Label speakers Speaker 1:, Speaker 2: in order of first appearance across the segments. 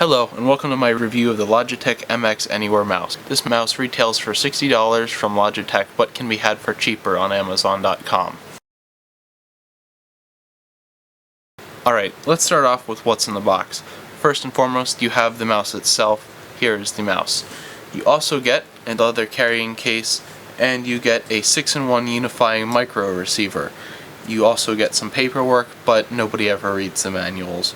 Speaker 1: Hello, and welcome to my review of the Logitech MX Anywhere mouse. This mouse retails for $60 from Logitech, but can be had for cheaper on Amazon.com. Alright, let's start off with what's in the box. First and foremost, you have the mouse itself. Here is the mouse. You also get a leather carrying case, and you get a 6-in-1 unifying micro receiver. You also get some paperwork, but nobody ever reads the manuals.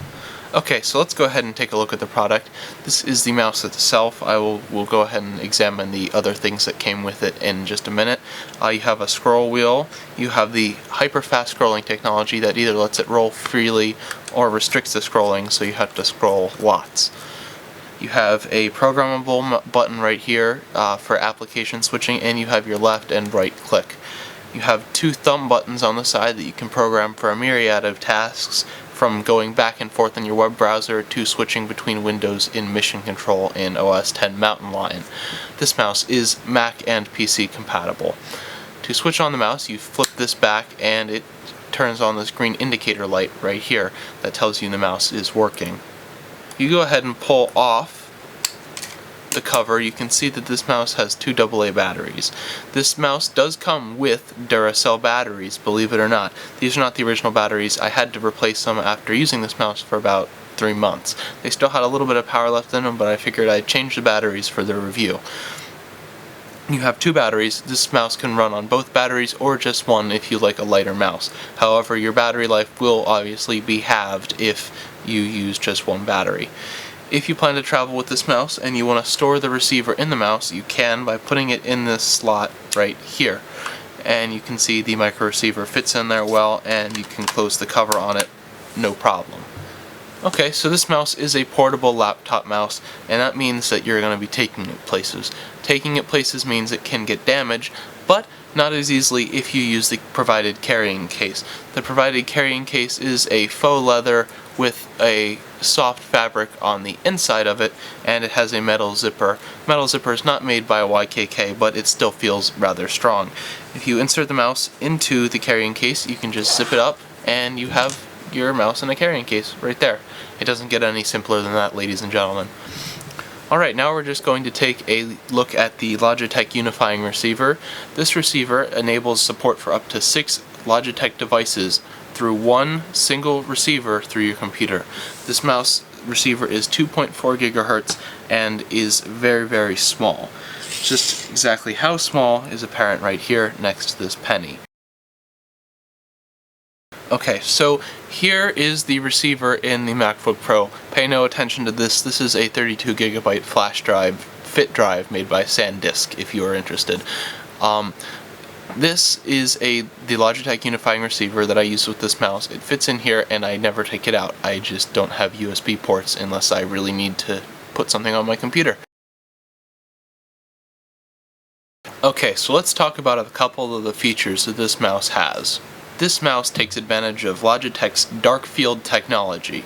Speaker 1: Okay, so let's go ahead and take a look at the product. This is the mouse itself. We'll go ahead and examine the other things that came with it in just a minute. You have a scroll wheel. You have the hyper-fast scrolling technology that either lets it roll freely or restricts the scrolling, so you have to scroll lots. You have a programmable button right here for application switching, and you have your left and right click. You have two thumb buttons on the side that you can program for a myriad of tasks, from going back and forth in your web browser to switching between windows in Mission Control in OS X Mountain Lion. This mouse is Mac and PC compatible. To switch on the mouse, you flip this back and it turns on this green indicator light right here that tells you the mouse is working. You go ahead and pull off the cover. You can see that this mouse has two AA batteries. This mouse does come with Duracell batteries, believe it or not. These are not the original batteries. I had to replace them after using this mouse for about 3 months. They still had a little bit of power left in them, but I figured I'd change the batteries for the review. You have two batteries. This mouse can run on both batteries or just one if you like a lighter mouse. However, your battery life will obviously be halved if you use just one battery. If you plan to travel with this mouse and you want to store the receiver in the mouse, you can by putting it in this slot right here. And you can see the micro receiver fits in there well, and you can close the cover on it, no problem. Okay, so this mouse is a portable laptop mouse, and that means that you're going to be taking it places. Taking it places means it can get damaged, but not as easily if you use the provided carrying case. The provided carrying case is a faux leather with a soft fabric on the inside of it, and it has a metal zipper. Metal zipper is not made by YKK, but it still feels rather strong. If you insert the mouse into the carrying case, you can just zip it up, and you have your mouse in a carrying case right there. It doesn't get any simpler than that, ladies and gentlemen. Alright, now we're just going to take a look at the Logitech unifying receiver. This receiver enables support for up to 6 Logitech devices through one single receiver through your computer. This mouse receiver is 2.4 gigahertz and is very, very small. Just exactly how small is apparent right here next to this penny. Okay, so here is the receiver in the MacBook Pro. Pay no attention to this. This is a 32 gigabyte flash drive, fit drive made by SanDisk if you are interested. This is the Logitech unifying receiver that I use with this mouse. It fits in here and I never take it out. I just don't have USB ports unless I really need to put something on my computer. Okay, so let's talk about a couple of the features that this mouse has. This mouse takes advantage of Logitech's dark field technology.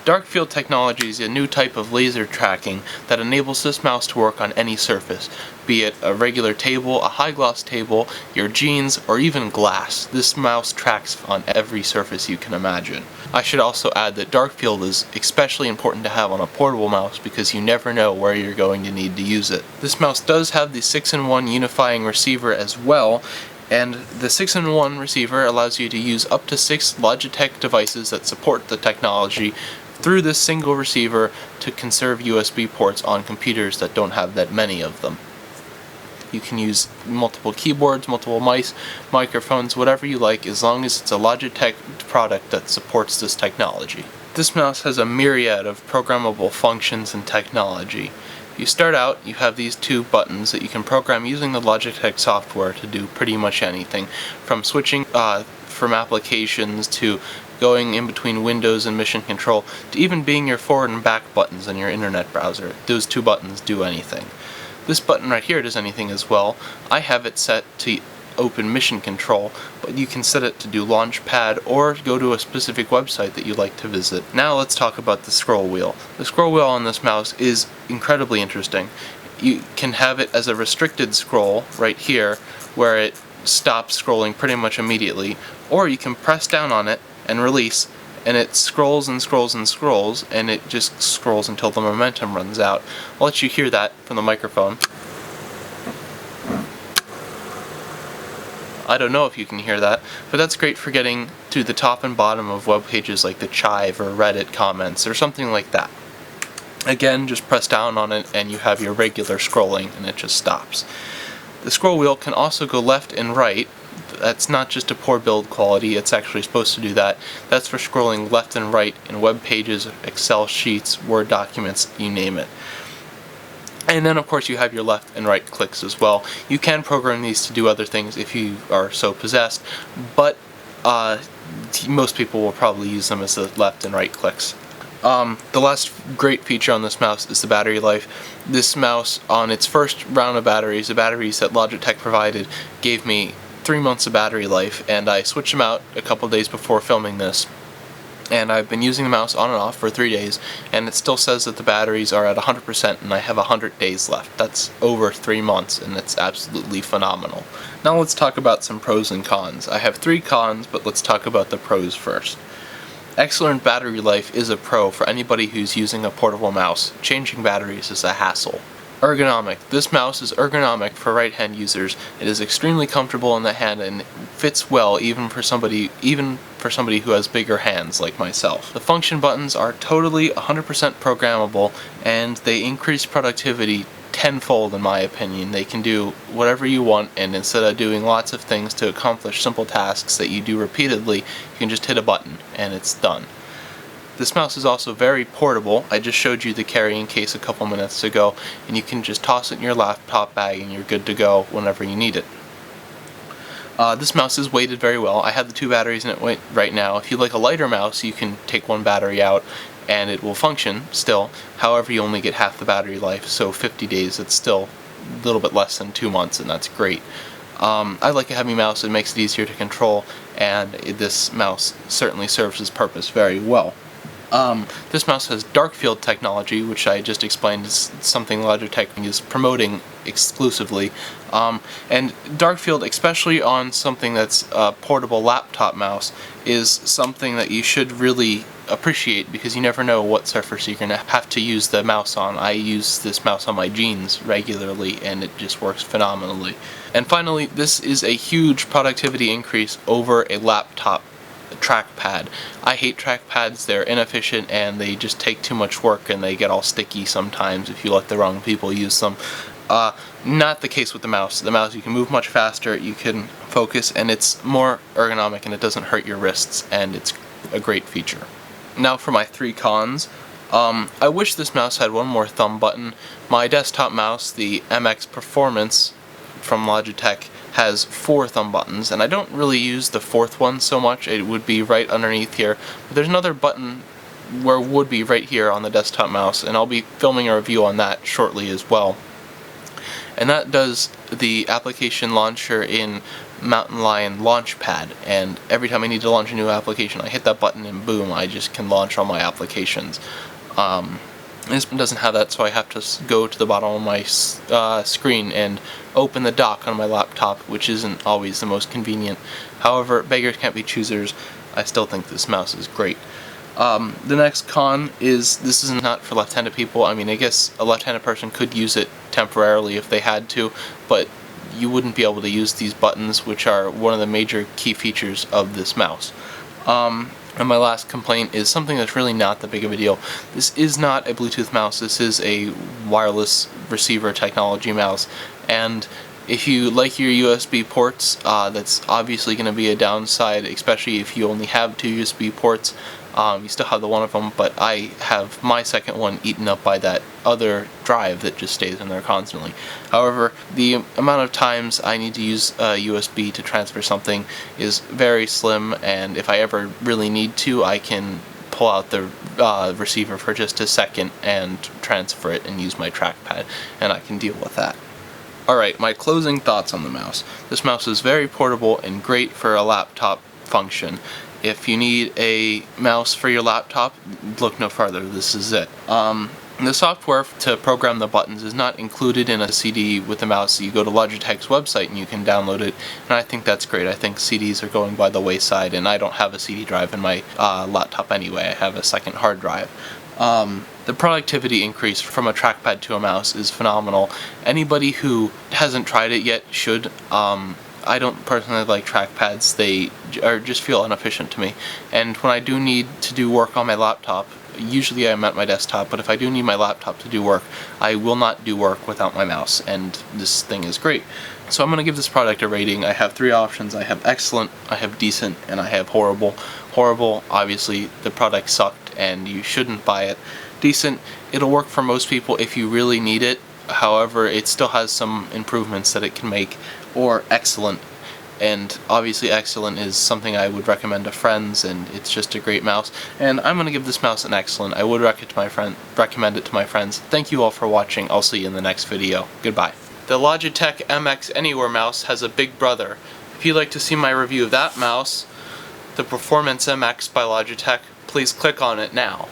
Speaker 1: Dark field technology is a new type of laser tracking that enables this mouse to work on any surface, be it a regular table, a high-gloss table, your jeans, or even glass. This mouse tracks on every surface you can imagine. I should also add that dark field is especially important to have on a portable mouse because you never know where you're going to need to use it. This mouse does have the 6-in-1 unifying receiver as well, and the 6-in-1 receiver allows you to use up to 6 Logitech devices that support the technology through this single receiver to conserve USB ports on computers that don't have that many of them. You can use multiple keyboards, multiple mice, microphones, whatever you like, as long as it's a Logitech product that supports this technology. This mouse has a myriad of programmable functions and technology. You start out, you have these two buttons that you can program using the Logitech software to do pretty much anything, from switching from applications to going in between Windows and Mission Control, to even being your forward and back buttons in your internet browser. Those two buttons do anything. This button right here does anything as well. I have it set to open Mission Control, but you can set it to do Launchpad or go to a specific website that you like to visit. Now let's talk about the scroll wheel. The scroll wheel on this mouse is incredibly interesting. You can have it as a restricted scroll right here, where it stops scrolling pretty much immediately, or you can press down on it and release, and it scrolls and scrolls and scrolls, and it just scrolls until the momentum runs out. I'll let you hear that from the microphone. I don't know if you can hear that, but that's great for getting to the top and bottom of web pages like the Chive or Reddit comments or something like that. Again, just press down on it and you have your regular scrolling, and it just stops. The scroll wheel can also go left and right. That's not just a poor build quality, it's actually supposed to do that. That's for scrolling left and right in web pages, Excel sheets, Word documents, you name it. And then of course you have your left and right clicks as well. You can program these to do other things if you are so possessed, but most people will probably use them as the left and right clicks. The last great feature on this mouse is the battery life. This mouse, on its first round of batteries, the batteries that Logitech provided, gave me 3 months of battery life, and I switched them out a couple days before filming this. And I've been using the mouse on and off for 3 days, and it still says that the batteries are at 100% and I have 100 days left. That's over 3 months, and it's absolutely phenomenal. Now let's talk about some pros and cons. I have 3 cons, but let's talk about the pros first. Excellent battery life is a pro for anybody who's using a portable mouse. Changing batteries is a hassle. Ergonomic. This mouse is ergonomic for right-hand users. It is extremely comfortable in the hand and fits well even for somebody who has bigger hands like myself. The function buttons are totally 100% programmable, and they increase productivity tenfold in my opinion. They can do whatever you want, and instead of doing lots of things to accomplish simple tasks that you do repeatedly, you can just hit a button and it's done. This mouse is also very portable. I just showed you the carrying case a couple minutes ago, and you can just toss it in your laptop bag and you're good to go whenever you need it. This mouse is weighted very well. I have the 2 batteries in it right now. If you like a lighter mouse, you can take 1 battery out and it will function still. However, you only get half the battery life, so 50 days, it's still a little bit less than 2 months, and that's great. I like a heavy mouse. It makes it easier to control, and this mouse certainly serves its purpose very well. This mouse has dark field technology, which I just explained is something Logitech is promoting exclusively. And dark field, especially on something that's a portable laptop mouse, is something that you should really appreciate, because you never know what surface you're going to have to use the mouse on. I use this mouse on my jeans regularly, and it just works phenomenally. And finally, this is a huge productivity increase over a laptop trackpad. I hate trackpads. They're inefficient and they just take too much work, and they get all sticky sometimes if you let the wrong people use them. Not the case with the mouse. The mouse, you can move much faster, you can focus, and it's more ergonomic, and it doesn't hurt your wrists, and it's a great feature. Now for my 3 cons. I wish this mouse had 1 more thumb button. My desktop mouse, the MX Performance from Logitech, has 4 thumb buttons, and I don't really use the 4th one so much. It would be right underneath here, but there's another button where it would be right here on the desktop mouse, and I'll be filming a review on that shortly as well. And that does the application launcher in Mountain Lion Launchpad, and every time I need to launch a new application, I hit that button and boom, I just can launch all my applications. This doesn't have that, so I have to go to the bottom of my screen and open the dock on my laptop, which isn't always the most convenient. However, beggars can't be choosers. I still think this mouse is great. The next con is this is not for left-handed people. I mean, I guess a left-handed person could use it temporarily if they had to, but you wouldn't be able to use these buttons, which are one of the major key features of this mouse. And my last complaint is something that's really not that big of a deal. This is not a Bluetooth mouse. This is a wireless receiver technology mouse, and if you like your USB ports, that's obviously going to be a downside, especially if you only have 2 USB ports. You still have the one of them, but I have my second one eaten up by that other drive that just stays in there constantly. However, the amount of times I need to use USB to transfer something is very slim, and if I ever really need to, I can pull out the receiver for just a second and transfer it and use my trackpad, and I can deal with that. Alright, my closing thoughts on the mouse. This mouse is very portable and great for a laptop function. If you need a mouse for your laptop, look no further, this is it. The software to program the buttons is not included in a CD with the mouse. You go to Logitech's website and you can download it, and I think that's great. I think CDs are going by the wayside, and I don't have a CD drive in my laptop anyway. I have a second hard drive. The productivity increase from a trackpad to a mouse is phenomenal. Anybody who hasn't tried it yet should. I don't personally like trackpads. They just feel inefficient to me. And when I do need to do work on my laptop, usually I'm at my desktop, but if I do need my laptop to do work, I will not do work without my mouse, and this thing is great. So I'm going to give this product a rating. I have 3 options. I have excellent, I have decent, and I have horrible. Horrible, obviously, the product sucked and you shouldn't buy it. Decent, it'll work for most people if you really need it. However, it still has some improvements that it can make. Or excellent, and obviously excellent is something I would recommend to friends, and it's just a great mouse. And I'm going to give this mouse an excellent. I would recommend it to my friends. Thank you all for watching. I'll see you in the next video. Goodbye. The Logitech MX Anywhere mouse has a big brother. If you'd like to see my review of that mouse, the Performance MX by Logitech, please click on it now.